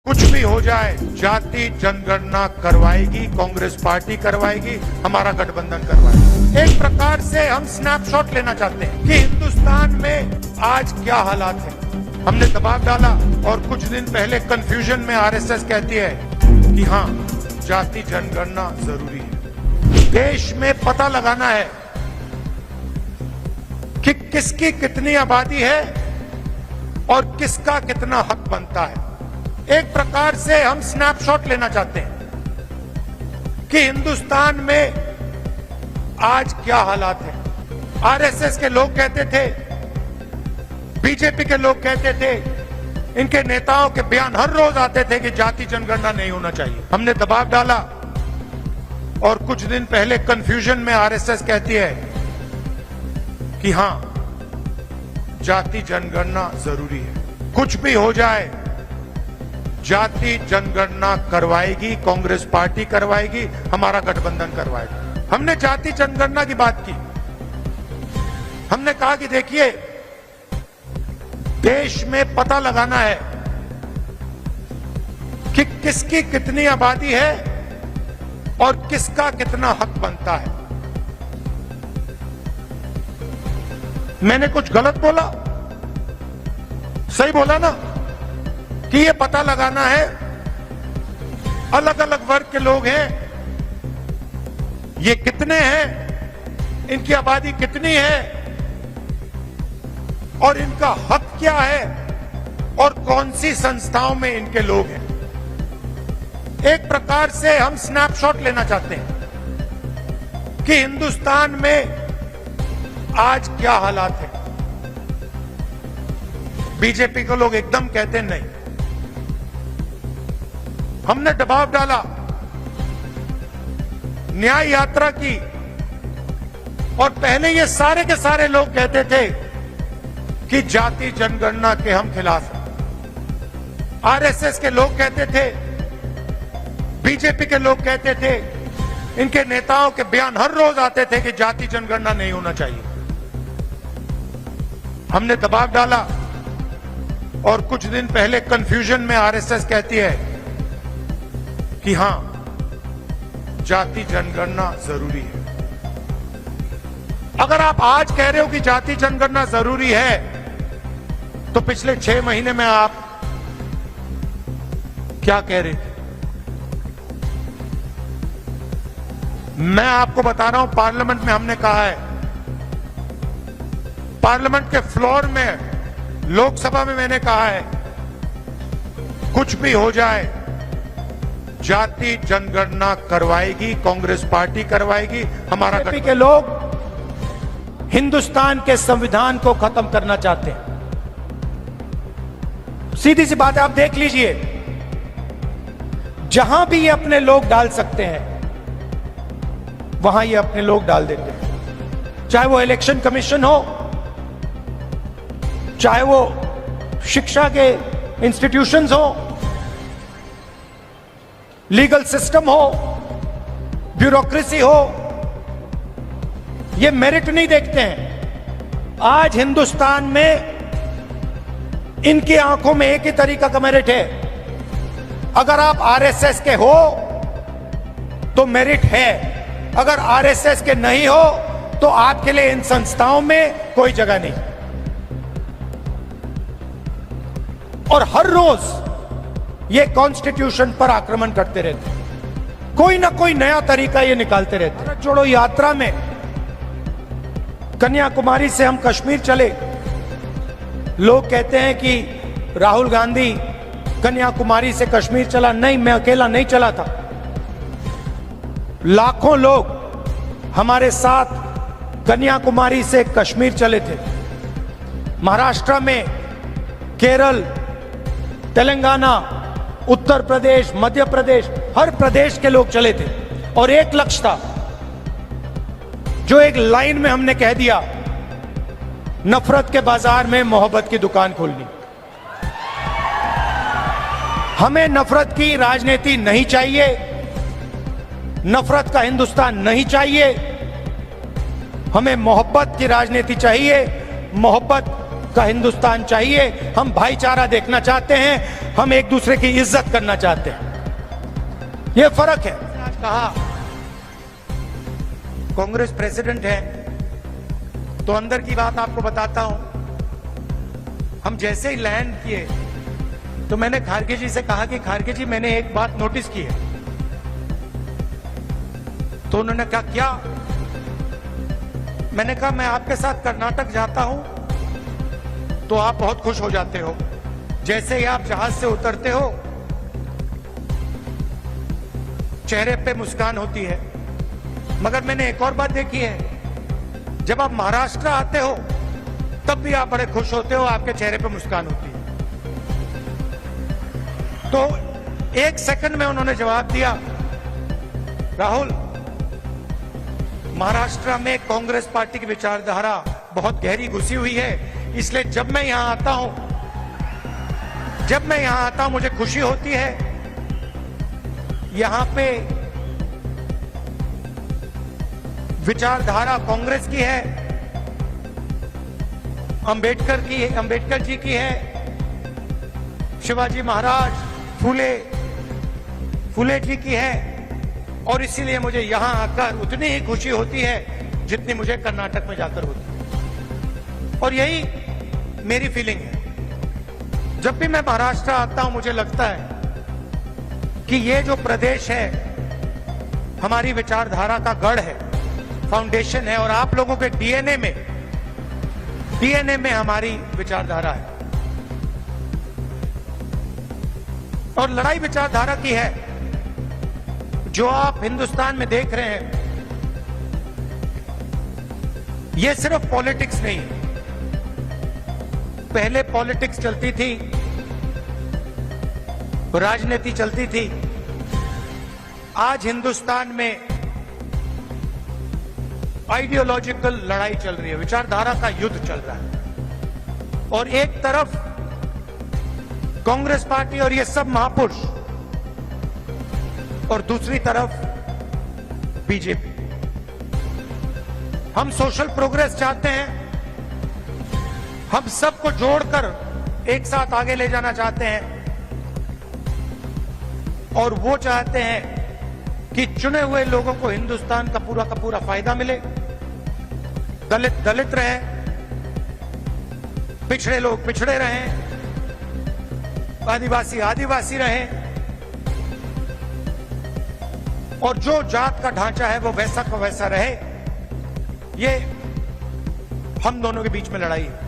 कुछ भी हो जाए, जाति जनगणना करवाएगी कांग्रेस पार्टी, करवाएगी, हमारा गठबंधन करवाएगा। एक प्रकार से हम स्नैपशॉट लेना चाहते हैं कि हिंदुस्तान में आज क्या हालात है। हमने दबाव डाला और कुछ दिन पहले कंफ्यूजन में आरएसएस कहती है कि हाँ, जाति जनगणना जरूरी है। देश में पता लगाना है कि किसकी कितनी आबादी है और किसका कितना हक बनता है। एक प्रकार से हम स्नैपशॉट लेना चाहते हैं कि हिंदुस्तान में आज क्या हालात है। आरएसएस के लोग कहते थे, बीजेपी के लोग कहते थे, इनके नेताओं के बयान हर रोज आते थे कि जाति जनगणना नहीं होना चाहिए। हमने दबाव डाला और कुछ दिन पहले कंफ्यूजन में आरएसएस कहती है कि हां, जाति जनगणना जरूरी है। कुछ भी हो जाए, जाति जनगणना करवाएगी कांग्रेस पार्टी, करवाएगी, हमारा गठबंधन करवाएगा। हमने जाति जनगणना की बात की। हमने कहा कि देखिए, देश में पता लगाना है कि किसकी कितनी आबादी है और किसका कितना हक बनता है। मैंने कुछ गलत बोला? सही बोला ना कि ये पता लगाना है, अलग अलग वर्ग के लोग हैं, ये कितने हैं, इनकी आबादी कितनी है और इनका हक क्या है और कौन सी संस्थाओं में इनके लोग हैं। एक प्रकार से हम स्नैपशॉट लेना चाहते हैं कि हिंदुस्तान में आज क्या हालात है। बीजेपी को लोग एकदम कहते नहीं। हमने दबाव डाला, न्याय यात्रा की, और पहले ये सारे के सारे लोग कहते थे कि जाति जनगणना के हम खिलाफ हैं। आरएसएस के लोग कहते थे, बीजेपी के लोग कहते थे, इनके नेताओं के बयान हर रोज आते थे कि जाति जनगणना नहीं होना चाहिए। हमने दबाव डाला और कुछ दिन पहले कंफ्यूजन में आरएसएस कहती है कि हां, जाति जनगणना जरूरी है। अगर आप आज कह रहे हो कि जाति जनगणना जरूरी है, तो पिछले 6 महीने में आप क्या कह रहे थे? मैं आपको बता रहा हूं, पार्लियामेंट में हमने कहा है, पार्लियामेंट के फ्लोर में, लोकसभा में मैंने कहा है, कुछ भी हो जाए, जाति जनगणना करवाएगी कांग्रेस पार्टी, करवाएगी, हमारा बीजेपी के लोग हिंदुस्तान के संविधान को खत्म करना चाहते हैं। सीधी सी बात है, आप देख लीजिए, जहां भी ये अपने लोग डाल सकते हैं वहां ये अपने लोग डाल देते हैं। चाहे वो इलेक्शन कमीशन हो, चाहे वो शिक्षा के इंस्टीट्यूशंस हो, लीगल सिस्टम हो, ब्यूरोक्रेसी हो, ये मेरिट नहीं देखते हैं। आज हिंदुस्तान में इनकी आंखों में एक ही तरीका का मेरिट है। अगर आप आरएसएस के हो तो मेरिट है, अगर आरएसएस के नहीं हो तो आपके लिए इन संस्थाओं में कोई जगह नहीं। और हर रोज ये कॉन्स्टिट्यूशन पर आक्रमण करते रहते हैं, कोई ना कोई नया तरीका ये निकालते रहते हैं। भारत जोड़ो यात्रा में कन्याकुमारी से हम कश्मीर चले। लोग कहते हैं कि राहुल गांधी कन्याकुमारी से कश्मीर चला। नहीं, मैं अकेला नहीं चला था। लाखों लोग हमारे साथ कन्याकुमारी से कश्मीर चले थे। महाराष्ट्र में, केरल, तेलंगाना, उत्तर प्रदेश, मध्य प्रदेश, हर प्रदेश के लोग चले थे। और एक लक्ष्य था, जो एक लाइन में हमने कह दिया, नफरत के बाजार में मोहब्बत की दुकान खोलनी। हमें नफरत की राजनीति नहीं चाहिए, नफरत का हिंदुस्तान नहीं चाहिए। हमें मोहब्बत की राजनीति चाहिए, मोहब्बत का हिंदुस्तान चाहिए। हम भाईचारा देखना चाहते हैं, हम एक दूसरे की इज्जत करना चाहते हैं। यह फर्क है। आज कहा कांग्रेस प्रेसिडेंट है, तो अंदर की बात आपको बताता हूं। हम जैसे ही लैंड किए तो मैंने खारगे जी से कहा कि खारगे जी मैंने एक बात नोटिस की है। तो उन्होंने कहा क्या? मैंने कहा मैं आपके साथ कर्नाटक जाता हूं तो आप बहुत खुश हो जाते हो, जैसे ही आप जहाज से उतरते हो चेहरे पे मुस्कान होती है। मगर मैंने एक और बात देखी है, जब आप महाराष्ट्र आते हो तब भी आप बड़े खुश होते हो, आपके चेहरे पे मुस्कान होती है। तो एक सेकंड में उन्होंने जवाब दिया, राहुल महाराष्ट्र में कांग्रेस पार्टी की विचारधारा बहुत गहरी घुसी हुई है, इसलिए जब मैं यहां आता हूं मुझे खुशी होती है। यहां पे विचारधारा कांग्रेस की है, अंबेडकर जी की है, शिवाजी महाराज, फूले जी की है, और इसीलिए मुझे यहां आकर उतनी ही खुशी होती है जितनी मुझे कर्नाटक में जाकर होती है। और यही मेरी फीलिंग है। जब भी मैं महाराष्ट्र आता हूं मुझे लगता है कि ये जो प्रदेश है हमारी विचारधारा का गढ़ है, फाउंडेशन है, और आप लोगों के डीएनए में हमारी विचारधारा है। और लड़ाई विचारधारा की है। जो आप हिंदुस्तान में देख रहे हैं ये सिर्फ पॉलिटिक्स नहीं है। पहले पॉलिटिक्स चलती थी, राजनीति चलती थी। आज हिंदुस्तान में आइडियोलॉजिकल लड़ाई चल रही है, विचारधारा का युद्ध चल रहा है। और एक तरफ कांग्रेस पार्टी और ये सब महापुरुष, और दूसरी तरफ बीजेपी। हम सोशल प्रोग्रेस चाहते हैं, हम सबको जोड़कर एक साथ आगे ले जाना चाहते हैं, और वो चाहते हैं कि चुने हुए लोगों को हिंदुस्तान का पूरा फायदा मिले। दलित दलित रहे, पिछड़े लोग पिछड़े रहें, आदिवासी आदिवासी रहें, और जो जात का ढांचा है वो वैसा का वैसा रहे। ये हम दोनों के बीच में लड़ाई है।